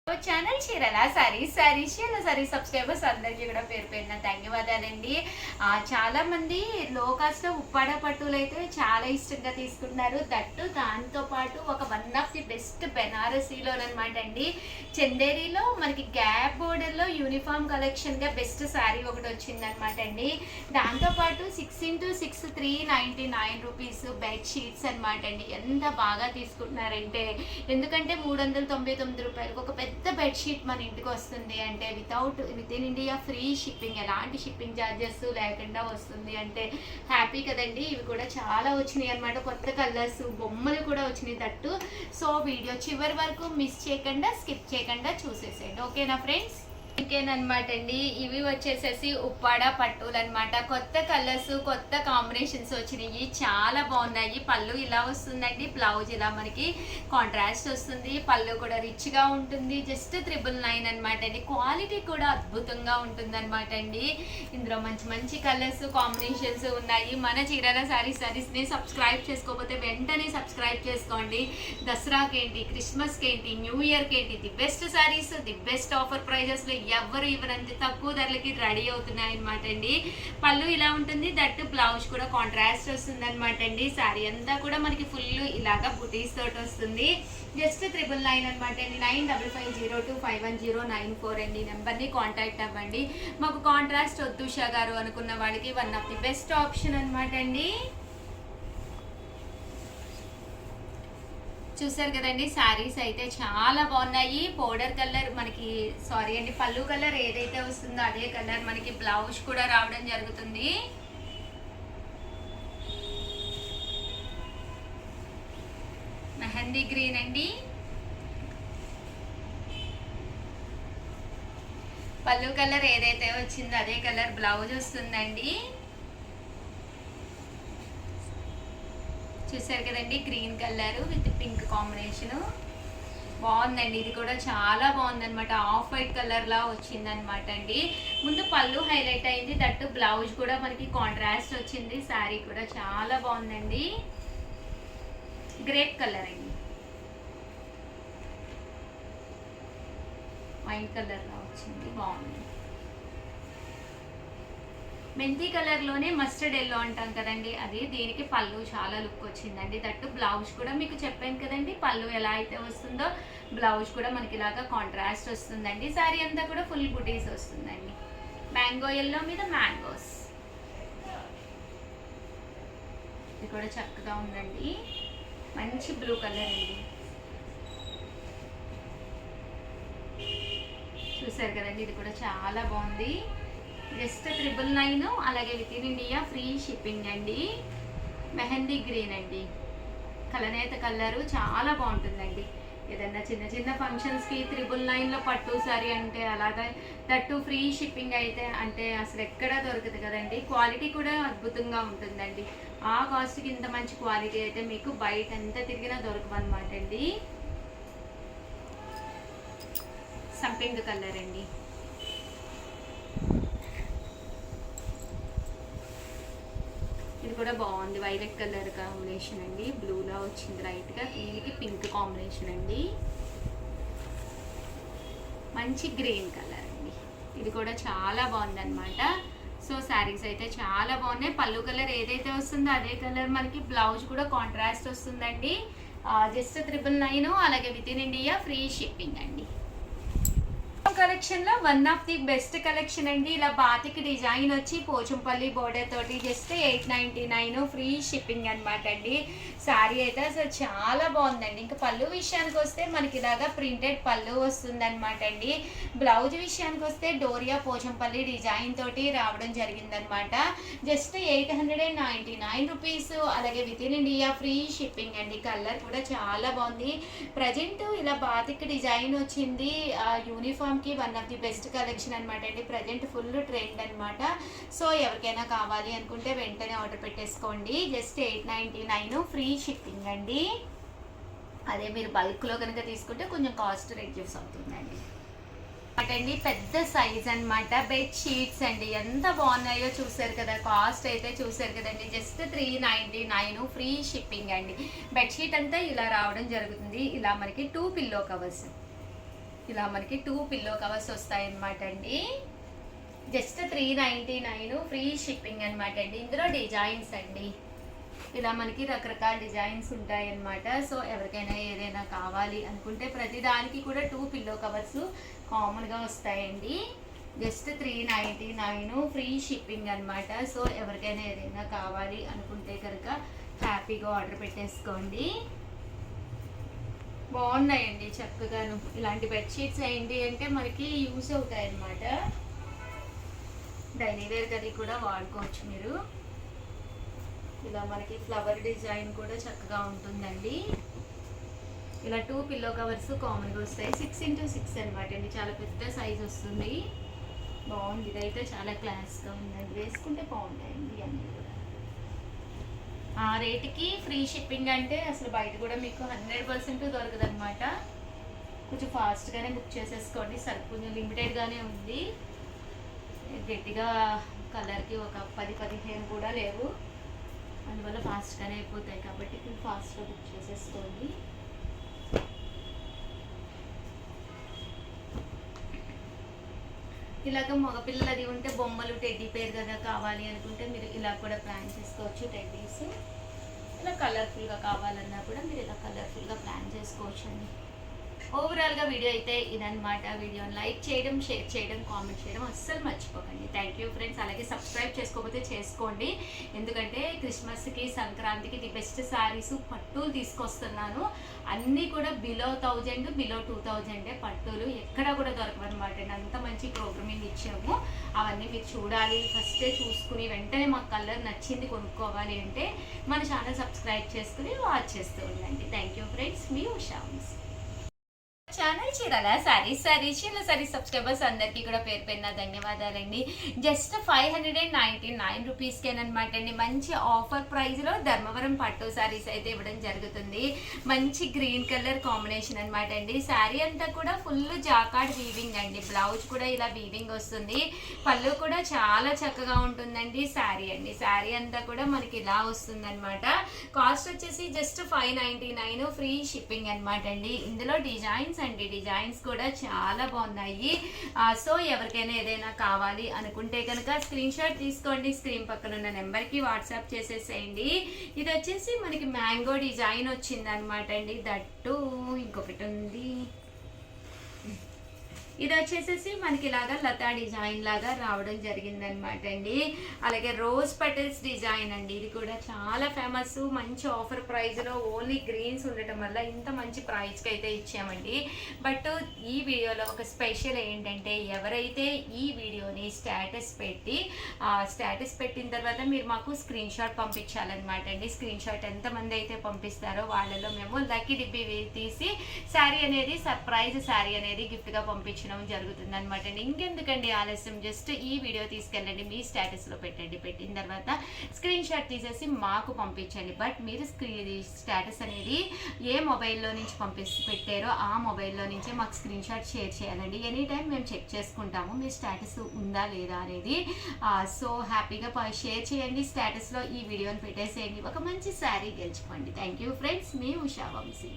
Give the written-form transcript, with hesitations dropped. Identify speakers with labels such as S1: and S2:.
S1: Channel చీరల sorry subscribers అందరికీ కూడా పేరు పేరున ధన్యవాదాలండి. చాలా మంది లో కాస్ట్ లో ఉప్పాడ పట్టులు అయితే చాలా ఇష్టంగా తీసుకుంటున్నారు. దట్టు దాంతో పాటు ఒక వన్ ఆఫ్ ది బెస్ట్ బెనారసీలో అనమాట అండి. చందేరిలో మనకి గ్యాప్ బోర్డర్ లో యూనిఫామ్ కలెక్షన్ గా బెస్ట్ శారీ ఒకటి వచ్చింది అనమాట అండి. దాంతో పాటు 6x6 399 రూపీస్ బెడ్ షీట్స్ అనమాట అండి. ఎంత బాగా తీసుకుంటున్నారంటే, ఎందుకంటే 399 రూపాయలకు ఒక పెద్ద బెడ్షీట్ మన ఇంటికి వస్తుంది అంటే with in India free shipping, ఎలాంటి షిప్పింగ్ ఛార్జెస్ లేకుండా వస్తుంది అంటే హ్యాపీ కదండి. ఇవి కూడా చాలా వచ్చినాయి అనమాట, కొత్త కలర్స్ బొమ్మలు కూడా వచ్చినాయి దట్టు. సో వీడియో చివరి వరకు మిస్ చేయకుండా స్కిప్ చేయకుండా చూసేసేయండి, ఓకేనా ఫ్రెండ్స్? ఇంకేనమాట అండి, ఇవి వచ్చేసేసి ఉప్పాడ పట్టులు అనమాట. కొత్త కలర్స్ కొత్త కాంబినేషన్స్ వచ్చినాయి, చాలా బాగున్నాయి. పళ్ళు ఇలా వస్తుందండి, బ్లౌజ్ ఇలా మనకి కాంట్రాస్ట్ వస్తుంది. పళ్ళు కూడా రిచ్ గా ఉంటుంది. జస్ట్ 999 అనమాట అండి. క్వాలిటీ కూడా అద్భుతంగా ఉంటుంది అనమాట అండి. ఇందులో మంచి మంచి కలర్స్ కాంబినేషన్స్ ఉన్నాయి. మన చీరాల సారీస్ ని సబ్స్క్రైబ్ చేసుకోకపోతే వెంటనే సబ్స్క్రైబ్ చేసుకోండి. దసరాకి ఏంటి, క్రిస్మస్కి ఏంటి, న్యూ ఇయర్కి ఏంటి, the best sarees the best offer prices లో ఎవరు ఇవ్వనంత తక్కువ ధరలకి రెడీ అవుతున్నాయి అనమాట అండి. పళ్ళు ఇలా ఉంటుంది, దట్టు బ్లౌజ్ కూడా కాంట్రాస్ట్ వస్తుంది అనమాట అండి. శారీ అంతా కూడా మనకి ఫుల్ ఇలాగా బుటీస్ తోటి వస్తుంది. జస్ట్ 999 అనమాట అండి. 9550251094 అండి. నెంబర్ని కాంటాక్ట్ అవ్వండి. మాకు కాంట్రాస్ట్ వద్దు ఉషా గారు అనుకున్న వాళ్ళకి one of the best option అనమాట అండి. చూసారు కదండి, శారీస్ అయితే చాలా బాగున్నాయి. పౌడర్ కలర్ మనకి పళ్ళు కలర్ ఏదైతే వస్తుందో అదే కలర్ మనకి బ్లౌజ్ కూడా రావడం జరుగుతుంది. మెహందీ గ్రీన్ అండి. పళ్ళు కలర్ ఏదైతే వచ్చిందో అదే కలర్ బ్లౌజ్ వస్తుందండి. చూసారు కదండి, green colour with pink combination బాగుందండి. ఇది కూడా చాలా బాగుంది అనమాట. ఆఫ్ వైట్ కలర్ లా వచ్చింది అనమాట అండి. ముందు పళ్ళు హైలైట్ అయింది, దట్టు బ్లౌజ్ కూడా మనకి కాంట్రాస్ట్ వచ్చింది. శారీ కూడా చాలా బాగుందండి. గ్రేప్ కలర్ అండి, వైట్ కలర్ లా వచ్చింది, బాగుంది. మెంతి కలర్ లోనే మస్టర్డ్ ఎల్లో అంటాం కదండి, అది దీనికి పళ్ళు చాలా లుక్ వచ్చిందండి. దట్టు బ్లౌజ్ కూడా మీకు చెప్పాను కదండి, పళ్ళు ఎలా అయితే వస్తుందో బ్లౌజ్ కూడా మనకి ఇలాగా కాంట్రాస్ట్ వస్తుందండి. శారీ అంతా కూడా ఫుల్ బుటీస్ వస్తుందండి. మ్యాంగో ఎల్లో మీద మ్యాంగోస్, ఇది కూడా చక్కగా ఉందండి. మంచి బ్లూ కలర్ అండి. చూసారు కదండి, ఇది కూడా చాలా బాగుంది. జస్ట్ 999, అలాగే with in India free shipping అండి. మెహందీ గ్రీన్ అండి, కలనేత కలరు చాలా బాగుంటుందండి. ఏదన్నా చిన్న చిన్న ఫంక్షన్స్కి 999లో పట్టు సారీ అంటే అలాగా, దట్టు ఫ్రీ షిప్పింగ్ అయితే అంటే అసలు ఎక్కడా దొరకదు కదండి. క్వాలిటీ కూడా అద్భుతంగా ఉంటుందండి. ఆ కాస్ట్కి ఇంత మంచి క్వాలిటీ అయితే మీకు బయట ఎంత తిరిగినా దొరకమన్నమాట అండి. సంపింగ్ కలర్ అండి, ఇది కూడా బాగుంది. వైలెట్ కలర్ కాంబినేషన్ అండి, బ్లూలా వచ్చింది లైట్గా, దీనికి పింక్ కాంబినేషన్ అండి. మంచి గ్రీన్ కలర్ అండి, ఇది కూడా చాలా బాగుంది అనమాట. సో శారీస్ అయితే చాలా బాగున్నాయి. పళ్ళు కలర్ ఏదైతే వస్తుందో అదే కలర్ మనకి బ్లౌజ్ కూడా కాంట్రాస్ట్ వస్తుందండి. జస్ట్ 999, అలాగే with in India free shipping అండి. కలెక్షన్ లో one of the best collection అండి. ఇలా బాతిక్ డిజైన్ వచ్చి పోచంపల్లి బోర్డర్ తోటి జస్ట్ 899 ఫ్రీ షిప్పింగ్ అనమాట అండి. శారీ అయితే అసలు చాలా బాగుందండి. ఇంకా పళ్ళు విషయానికి వస్తే మనకి ఇలాగా ప్రింటెడ్ పళ్ళు వస్తుంది అనమాట అండి. బ్లౌజ్ విషయానికి వస్తే డోరియా పోచంపల్లి డిజైన్ తోటి రావడం జరిగిందనమాట. జస్ట్ 899 రూపీస్, అలాగే with in India free shipping అండి. కలర్ కూడా చాలా బాగుంది. ప్రజెంట్ ఇలా బాతిక్ డిజైన్ వచ్చింది యూనిఫామ్ కి one of the best collection అనమాట అండి. ప్రజెంట్ ఫుల్ ట్రెండ్ అనమాట. సో ఎవరికైనా కావాలి అనుకుంటే వెంటనే ఆర్డర్ పెట్టేసుకోండి. జస్ట్ 899 ఫ్రీ షిప్పింగ్ అండి. అదే మీరు బల్క్లో కనుక తీసుకుంటే కొంచెం కాస్ట్ రెడ్యూస్ అవుతుందండి. అండి పెద్ద సైజ్ అనమాట. బెడ్ షీట్స్ అండి, ఎంత బాగున్నాయో చూసారు కదా. కాస్ట్ అయితే చూసారు కదండి, జస్ట్ 399 ఫ్రీ షిప్పింగ్ అండి. బెడ్షీట్ అంతా ఇలా రావడం జరుగుతుంది. ఇలా మనకి 2 పిల్లో కవర్స్, ఇలా మనకి 2 పిల్లో కవర్స్ వస్తాయి అన్నమాట అండి. జస్ట్ 399 ఫ్రీ షిప్పింగ్ అనమాట అండి. ఇందులో డిజైన్స్ అండి, ఇలా మనకి రకరకాల డిజైన్స్ ఉంటాయి అన్నమాట. సో ఎవరికైనా ఏదైనా కావాలి అనుకుంటే ప్రతి దానికి కూడా 2 పిల్లో కవర్స్ కామన్గా వస్తాయండి. జస్ట్ 399 ఫ్రీ షిప్పింగ్ అనమాట. సో ఎవరికైనా ఏదైనా కావాలి అనుకుంటే కనుక హ్యాపీగా ఆర్డర్ పెట్టేసుకోండి. బాగున్నాయండి చక్కగాను. ఇలాంటి బెడ్షీట్స్ ఏంటి అంటే మనకి యూస్ అవుతాయి అన్నమాట. డైలీ వేర్ గది కూడా వాడుకోవచ్చు మీరు. ఇలా మనకి ఫ్లవర్ డిజైన్ కూడా చక్కగా ఉంటుందండి. ఇలా 2 పిల్లో కవర్స్ కామన్గా వస్తాయి. 6x6 అనమాట అండి, చాలా పెద్ద సైజ్ వస్తుంది. బాగుంది, ఇదైతే చాలా క్లాస్గా ఉందండి, వేసుకుంటే బాగుంటాయండి అన్నీ కూడా. ఆ రేటుకి ఫ్రీ షిప్పింగ్ అంటే అసలు బయట కూడా మీకు 100% దొరకదు అనమాట. కొంచెం ఫాస్ట్గానే బుక్ చేసేసుకోండి, కొంచెం లిమిటెడ్గానే ఉంది. గట్టిగా కలర్కి ఒక 10-15 కూడా లేవు, అందువల్ల ఫాస్ట్గానే అయిపోతాయి కాబట్టి ఫాస్ట్గా బుక్ చేసేసుకోండి. ఇలాగ మగపిల్లలది ఉంటే బొమ్మలు టెడ్డీ పేరు కదా కావాలి అనుకుంటే మీరు ఇలా కూడా ప్లాన్ చేసుకోవచ్చు. టెడ్డీస్ ఇలా కలర్ఫుల్గా కావాలన్నా కూడా మీరు ఇలా కలర్ఫుల్గా ప్లాన్ చేసుకోవచ్చు అండి. ఓవరాల్గా వీడియో అయితే ఇదనమాట. వీడియోని లైక్ చేయడం, షేర్ చేయడం, కామెంట్ చేయడం అస్సలు మర్చిపోకండి. Thank you friends. అలాగే సబ్స్క్రైబ్ చేసుకోకపోతే చేసుకోండి, ఎందుకంటే క్రిస్మస్కి, సంక్రాంతికి ది బెస్ట్ శారీస్ పట్టులు తీసుకొస్తున్నాను. అన్నీ కూడా బిలో 1000, బిలో 2000 పట్టులు ఎక్కడ కూడా దొరకవన్నమాట. అంత మంచి ప్రోగ్రామింగ్ ఇచ్చాము. అవన్నీ మీరు చూడాలి, ఫస్టే చూసుకుని వెంటనే మాకు కలర్ నచ్చింది కొనుక్కోవాలి అంటే మన ఛానల్ సబ్స్క్రైబ్ చేసుకుని వాచ్ చేస్తూ ఉండండి. థ్యాంక్ యూ ఫ్రెండ్స్, మీ ఉషామ్స్. ఛానల్ చీరాల సారీస్ సబ్స్క్రైబర్స్ అందరికీ కూడా పేరు పేరున ధన్యవాదాలండి. జస్ట్ 599 రూపీస్కేనమాట అండి. మంచి ఆఫర్ ప్రైస్లో ధర్మవరం పట్టు శారీస్ అయితే ఇవ్వడం జరుగుతుంది. మంచి గ్రీన్ కలర్ కాంబినేషన్ అనమాట అండి. శారీ అంతా కూడా ఫుల్ జాకార్డ్ వీవింగ్ అండి. బ్లౌజ్ కూడా ఇలా వీవింగ్ వస్తుంది. పళ్ళు కూడా చాలా చక్కగా ఉంటుందండి. శారీ అంతా కూడా మనకి ఇలా వస్తుంది అనమాట. కాస్ట్ వచ్చేసి జస్ట్ 599 ఫ్రీ షిప్పింగ్ అనమాట అండి. ఇందులో డిజైన్స్ కూడా చాలా బాగున్నాయి. సో ఎవరికైనా ఏదైనా కావాలి అనుకుంటే కనుక స్క్రీన్ షాట్ తీసుకోండి, స్క్రీన్ పక్కన ఉన్న నెంబర్కి వాట్సాప్ చేసేసేయండి. ఇది వచ్చేసి మనకి మ్యాంగో డిజైన్ వచ్చింది అనమాట అండి. దట్టు ఇంకొకటి ఉంది, ఇది వచ్చేసేసి మనకి ఇలాగా లతా డిజైన్ లాగా రావడం జరిగింది అనమాట అండి. అలాగే రోజ్ పెటల్స్ డిజైన్ అండి, ఇది కూడా చాలా ఫేమస్. మంచి ఆఫర్ ప్రైస్లో ఓన్లీ గ్రీన్స్ ఉండటం వల్ల ఇంత మంచి ప్రైస్కి అయితే ఇచ్చామండి. బట్ ఈ వీడియోలో ఒక స్పెషల్ ఏంటంటే ఎవరైతే ఈ వీడియోని స్టేటస్ పెట్టిన తర్వాత మీరు మాకు స్క్రీన్ షాట్ పంపించాలన్నమాట అండి. స్క్రీన్ షాట్ ఎంతమంది అయితే పంపిస్తారో వాళ్ళలో మేము లక్కీ డిబ్బీ తీసి శారీ అనేది గిఫ్ట్గా పంపించడం జరుగుతుంది అనమాట అండి. ఇంకెందుకండి ఆలస్యం, జస్ట్ ఈ వీడియో తీసుకెళ్ళండి, మీ స్టేటస్లో పెట్టిన తర్వాత స్క్రీన్ షాట్ తీసేసి మాకు పంపించండి. బట్ మీరు స్టేటస్ అనేది ఏ మొబైల్లో నుంచి పెట్టారో ఆ మొబైల్లో నుంచే మాకు స్క్రీన్ షాట్ షేర్ చేయాలండి. ఎనీ టైం మేము చెక్ చేసుకుంటాము మీ స్టేటస్ ఉందా లేదా అనేది. సో హ్యాపీగా షేర్ చేయండి, స్టేటస్లో ఈ వీడియోని పెట్టేసేయండి, ఒక మంచి శారీ గెలుచుకోండి. థ్యాంక్ యూ ఫ్రెండ్స్, మీ ఉషా వంశీ.